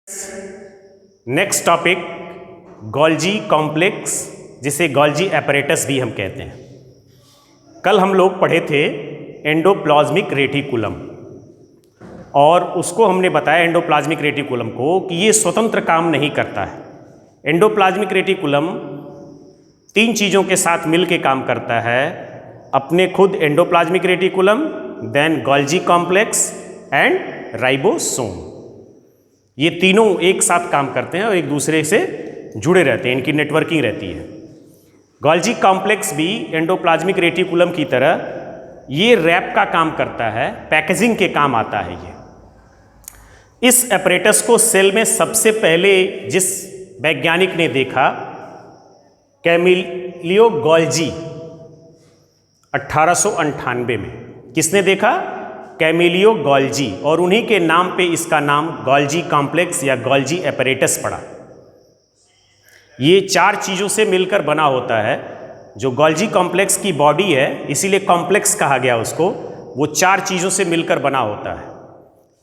Next topic Golgi complex, जिसे Golgi apparatus भी हम कहते हैं। कल हम लोग पढ़े थे एंडोप्लाज्मिक रेटिकुलम, और उसको हमने बताया एंडोप्लाज्मिक रेटिकुलम को कि ये स्वतंत्र काम नहीं करता है। एंडोप्लाज्मिक रेटिकुलम तीन चीज़ों के साथ मिल के काम करता है, अपने खुद endoplasmic reticulum, then Golgi complex and ribosome. ये तीनों एक साथ काम करते हैं और एक दूसरे से जुड़े रहते हैं, इनकी नेटवर्किंग रहती है। गोल्जी कॉम्प्लेक्स भी एंडोप्लाज्मिक रेटिकुलम की तरह ये रैप का काम करता है, पैकेजिंग के काम आता है ये। इस एपरेटस को सेल में सबसे पहले जिस वैज्ञानिक ने देखा, कैमिलियो गोल्जी, 1898 में। किसने देखा? कैमिलियो गोल्जी, और उन्हीं के नाम पे इसका नाम गोल्जी कॉम्प्लेक्स या गोल्जी एपरेटस पड़ा। ये चार चीज़ों से मिलकर बना होता है। जो गोल्जी कॉम्प्लेक्स की बॉडी है, इसीलिए कॉम्प्लेक्स कहा गया उसको, वो चार चीज़ों से मिलकर बना होता है।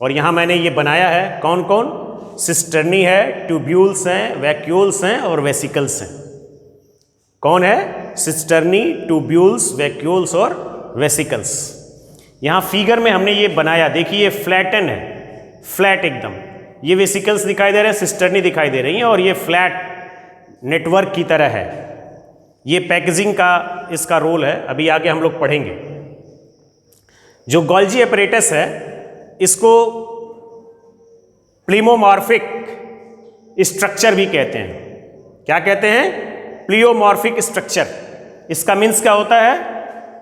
और यहाँ मैंने ये बनाया है, कौन कौन? सिस्टर्नी है, ट्यूब्यूल्स हैं, वैक्यूल्स हैं और वेसिकल्स हैं। कौन है? सिस्टर्नी, ट्यूब्यूल्स, वैक्यूल्स और वेसिकल्स। यहाँ फिगर में हमने ये बनाया, देखिए फ्लैटन है, फ्लैट एकदम। ये वेसिकल्स दिखाई दे रहे हैं, सिस्टर्नी दिखाई दे रही हैं, और ये फ्लैट नेटवर्क की तरह है। ये पैकेजिंग का इसका रोल है, अभी आगे हम लोग पढ़ेंगे। जो गोल्जी एपरेटस है, इसको प्लीमोमॉर्फिक स्ट्रक्चर भी कहते हैं। क्या कहते हैं? प्लीमोमॉर्फिक स्ट्रक्चर। इसका मीन्स क्या होता है?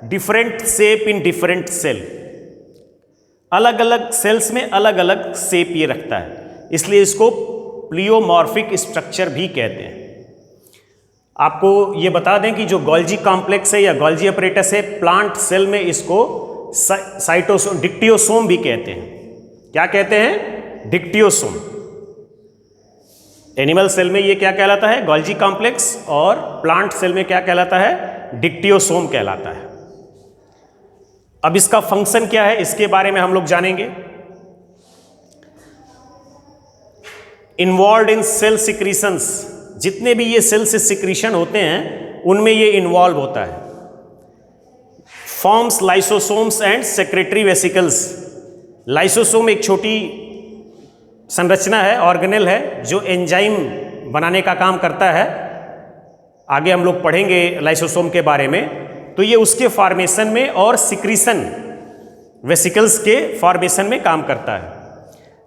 Different shape in different cell. अलग अलग सेल्स में अलग अलग शेप ये रखता है, इसलिए इसको प्लीमोमॉर्फिक स्ट्रक्चर भी कहते हैं। आपको ये बता दें कि जो गोल्जी कॉम्प्लेक्स है या गोल्जी एपरेटस है, प्लांट सेल में इसको साइटोसोम, डिक्टियोसोम भी कहते हैं। क्या कहते हैं? डिक्टियोसोम। एनिमल सेल में ये क्या कहलाता है? गोल्जी कॉम्प्लेक्स, और प्लांट सेल में क्या कहलाता है? डिक्टियोसोम कहलाता है। अब इसका फंक्शन क्या है, इसके बारे में हम लोग जानेंगे। इन्वॉल्व इन सेल सिक्रीशंस, जितने भी ये सेल से सिक्रीशन होते हैं उनमें ये इन्वॉल्व होता है। Forms lysosomes and secretary vesicles. Lysosome एक छोटी संरचना है, ऑर्गेनेल है, जो एंजाइम बनाने का काम करता है। आगे हम लोग पढ़ेंगे लाइसोसोम के बारे में। तो ये उसके फॉर्मेशन में और सिक्रीशन वेसिकल्स के फॉर्मेशन में काम करता है।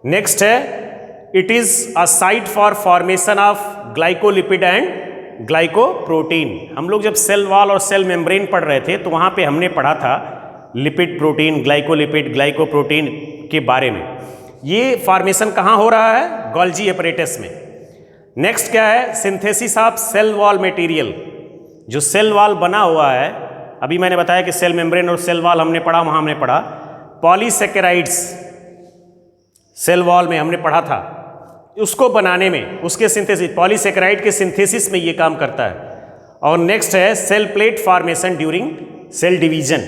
नेक्स्ट है, it is a site for formation of glycolipid and glycoprotein. हम लोग जब सेल वॉल और सेल मेम्ब्रेन पढ़ रहे थे, तो वहाँ पे हमने पढ़ा था लिपिड प्रोटीन, ग्लाइकोलिपिड, ग्लाइकोप्रोटीन के बारे में। ये फॉर्मेशन कहाँ हो रहा है? गोल्जी एपरेटस में। नेक्स्ट क्या है? Synthesis of cell wall material. जो सेल वॉल बना हुआ है, अभी मैंने बताया कि सेल मेम्ब्रेन और सेल वॉल हमने पढ़ा, वहाँ हमने पढ़ा पॉलीसेकेराइड्स, सेल वॉल में हमने पढ़ा था। उसको बनाने में, उसके सिंथेसिस, पॉलीसेकेराइड के सिंथेसिस में ये काम करता है। और नेक्स्ट है cell plate formation during cell division.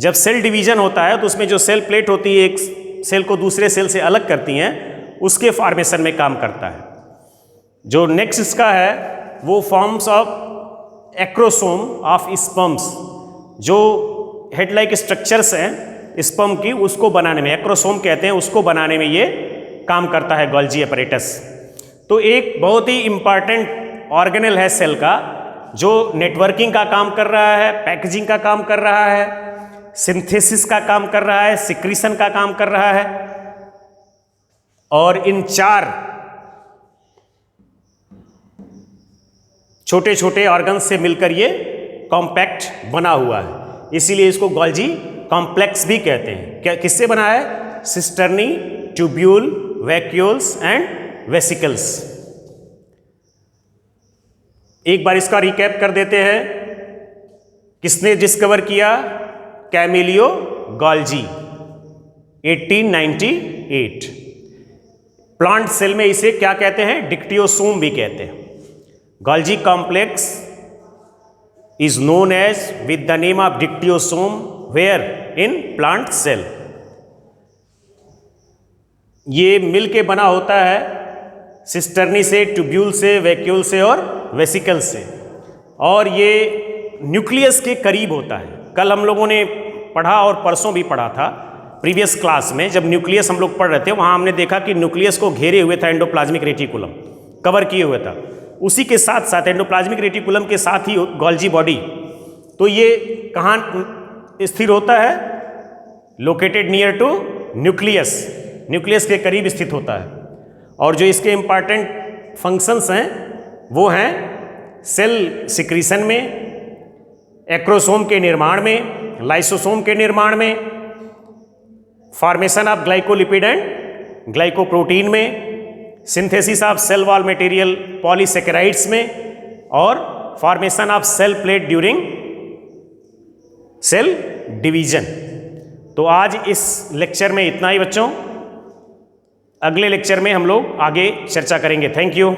जब सेल डिवीजन होता है तो उसमें जो सेल प्लेट होती है, एक सेल को दूसरे सेल से अलग करती हैं, उसके फॉर्मेशन में काम करता है। जो नेक्स्ट इसका है वो forms of acrosome of sperms. जो हेड लाइक स्ट्रक्चर्स हैं स्पर्म की, उसको बनाने में एक्रोसोम कहते हैं, उसको बनाने में ये काम करता है गोल्जी एपरेटस। तो एक बहुत ही इंपॉर्टेंट ऑर्गेनेल है सेल का, जो नेटवर्किंग का काम कर रहा है, पैकेजिंग का काम कर रहा है, सिंथेसिस का काम कर रहा है, सिक्रीशन का काम कर रहा है। और इन चार छोटे छोटे ऑर्गन्स से मिलकर ये कॉम्पैक्ट बना हुआ है, इसीलिए इसको गोल्जी कॉम्प्लेक्स भी कहते हैं। किससे बना है? Cisternae, tubule, vacuoles and vesicles. एक बार इसका रिकैप कर देते हैं। किसने डिस्कवर किया? Camillo Golgi, 1898। प्लांट सेल में इसे क्या कहते हैं? डिक्टियोसोम भी कहते हैं। Golgi complex is known as with the name of dictyosome where in plant cell। ये मिल के बना होता है सिस्टर्नी से, ट्यूब्यूल से, वैक्यूल से और वेसिकल से। और ये न्यूक्लियस के करीब होता है। कल हम लोगों ने पढ़ा और परसों भी पढ़ा था प्रीवियस क्लास में, जब न्यूक्लियस हम लोग पढ़ रहे थे, वहाँ हमने देखा कि न्यूक्लियस को घेरे हुए था एंडोप्लाज्मिक रेटिकुलम, कवर किए हुए था। उसी के साथ साथ एंडोप्लाज्मिक रेटिकुलम के साथ ही गोल्जी बॉडी। तो ये कहाँ स्थिर होता है? Located near to nucleus, nucleus के करीब स्थित होता है। और जो इसके इम्पॉर्टेंट फंक्शंस हैं वो हैं सेल सिक्रीशन में, एक्रोसोम के निर्माण में, लाइसोसोम के निर्माण में, formation of glycolipid and glycoprotein में, synthesis of cell wall material polysaccharides में, और formation of cell plate during cell division. तो आज इस लेक्चर में इतना ही बच्चों। अगले लेक्चर में हम लोग आगे चर्चा करेंगे। Thank you.